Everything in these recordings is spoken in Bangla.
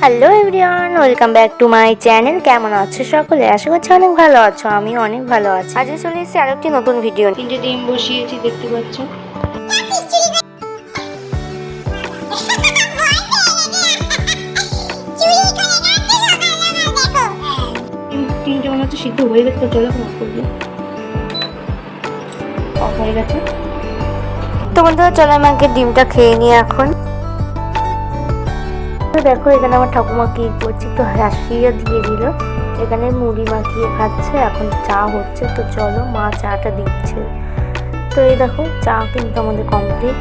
Hello everyone, welcome back to my channel. কেমন আছো সকলে? আশা করছি অনেক ভালো আছো। আমি অনেক ভালো আছি। আজকে চলে এসেছি আরো একটি নতুন ভিডিও। 3টে ডিম বসিয়েছি, দেখতে পাচ্ছ। তিনটে মনে হচ্ছে সিদ্ধ হয়ে গেছে, তো চলো অফ করবো। অফ হয়ে গেছে। তো বন্ধুরা চলো আমি আগে ডিমটা খেয়ে নিই এখন। দেখো এখানে আমার ঠাকুমা কি করছে, তো হাসিয়ে দিয়ে দিল। এখানে মুড়ি মাখিয়ে খাচ্ছে, এখন চা হচ্ছে। তো চলো, মা চাটা দিচ্ছে। তো এই দেখো চা কিন্তু আমাদের কমপ্লিট।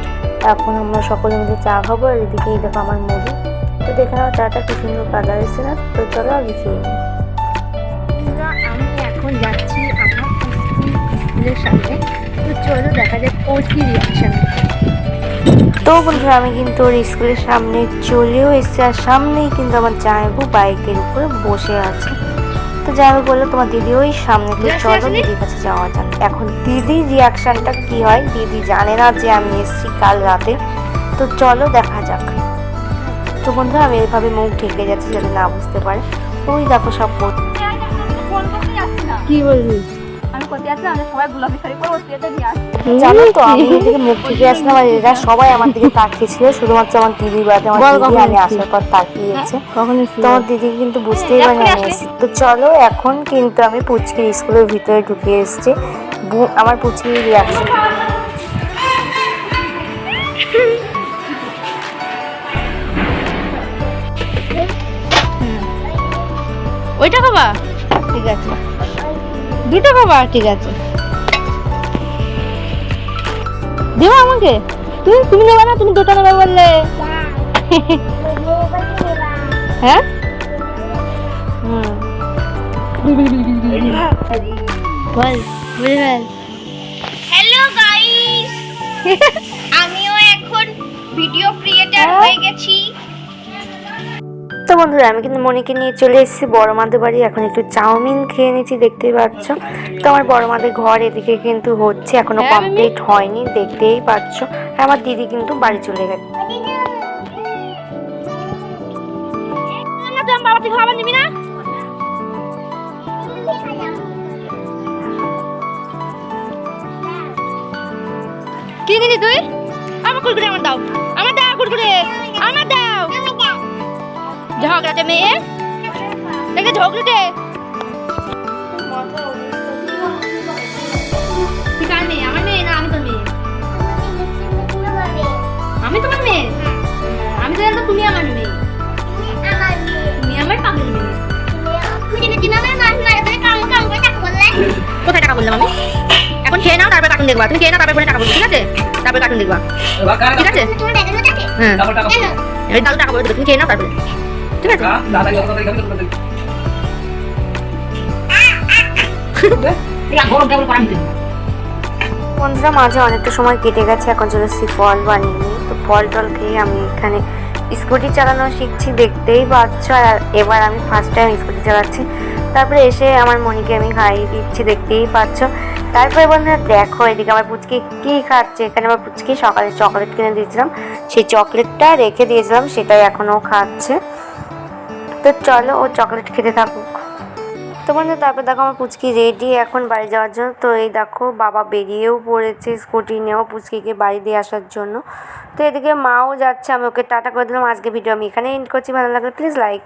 এখন আমরা সকলে মিলে চা খাবো। আর এদিকে এই দেখো আমার মুড়ি। তো দেখে নাও চাটা কি সুন্দর কালার এসে না। তো চলো আগে খেয়ে নিই। আমি এখন যাচ্ছি আমার স্কুলের সামনে। তো চলো দেখা যাক ওর কি রিয়াকশন। তো বন্ধুরা আমি কিন্তু ওর স্কুলের সামনে চলেও এসেছি। আর সামনেই কিন্তু আমার জামাইবু বাইকের উপরে বসে আছে। তো জামাইবু বললো তোমার দিদি ওই সামনে, তো চলো দিদির কাছে যাওয়া যাক। এখন দিদির রিয়াকশনটা কি হয়, দিদি জানে না যে আমি এসেছি কাল রাতে। তো চলো দেখা যাক। তো বন্ধুরা আমি এইভাবে মুখ ঢেকে যাচ্ছি যাতে না বুঝতে পারে। ওই দেখো সব কি বলবি, জানো তো আমি এদিকে মুখ থেকে আসলাম আর এরা সবাই আমার দিকে তাকিয়েছিল, শুধুমাত্র আমার দিদি বাদে। আমার দিদি আমি আসার পর তাকিয়েছে। তো আমার দিদি কিন্তু বুঝতেই পারিনি আমি এসেছি। তো চলো এখন কিন্তু আমি পুচকির স্কুলের ভিতরে ঢুকে এসেছি। আমার পুচকির রিয়াকশন ওইটা খাবা, ঠিক আছে, দুটো খাবা, ঠিক আছে, দেবো আমাকে। তুমি নেবে না, তুমি দুটো নেবে বললে। হ্যাঁ হ্যালো গাইস, আমিও এখন ভিডিও ক্রিয়েটর হয়ে গেছি। তো বন্ধুরা আমি কিন্তু মনিকে নিয়ে চলে এসেছি বড় মাদের বাড়ি। এখন একটু চাউমিন খেয়ে নিচ্ছি, দেখতেই পাচ্ছ। তো আমার বড় মাদের ঘর এদিকে কিন্তু হচ্ছে, এখনো কমপ্লিট হয়নি, দেখতেই পাচ্ছ। আর আমার দিদি কিন্তু বাড়ি চলে গেছে। কি দিদি তুই আমার কুরকুরে আমার দাও, আমার দাও কুরকুরে, আমার দাও। ঝগড়াটে মেয়ে, দেখে ঝগড়াটে। তুই কার মেয়ে? আমার মেয়ে না আমি তোর মেয়ে? আমি তোমার মেয়ে? আমি তো জানতাম তুমি আমার মেয়ে। তুমি আমার পাগল মেয়ে। কোথায় টাকা বললাম আমি? এখন খেয়ে নাও, তারপর কার্টুন দেখবা। তুমি খেয়ে নাও, তারপর টাকা বলবো, ঠিক আছে? তারপর কার্টুন দেখবা, ঠিক আছে? হ্যাঁ, এই দাদু টাকা বলে দেবে, তুমি খেয়ে নাও তারপরে, ঠিক আছে? বন্ধুরা মাঝে অনেকটা সময় কেটে গেছে, এখন চলে এসেছি ফল বানিয়ে নিই। তো ফল টল খেয়ে আমি এখানে স্কুটি চালানো শিখছি, দেখতেই পাচ্ছ। আর এবার আমি ফার্স্ট টাইম স্কুটি চালাচ্ছি। তারপরে এসে আমার মনিকে আমি খাইয়ে দিচ্ছি, দেখতেই পাচ্ছ। তারপরে বন্ধুরা দেখো এদিকে আমার পুচকি কি খাচ্ছে। এখানে আমার পুচকি সকালে চকলেট কিনে দিয়েছিলাম, সেই চকলেটটা রেখে দিয়েছিলাম, সেটাই এখনও খাচ্ছে। তো চলো ও চকলেট খেতে থাকুক। তো বন্ধুরা তারপর দেখো আমার পুচকি রেডি এখন বাড়ি যাওয়ার জন্য। তো এই দেখো বাবা বেরিয়েও পড়েছে স্কুটি নিয়েও পুচকিকে বাড়ি দিয়ে আসার জন্য। তো এদিকে মাও যাচ্ছে, আমি ওকে টাটা করে দিলাম। আজকে ভিডিও আমি এখানে এন্ড করছি। ভালো লাগলে প্লিজ লাইক।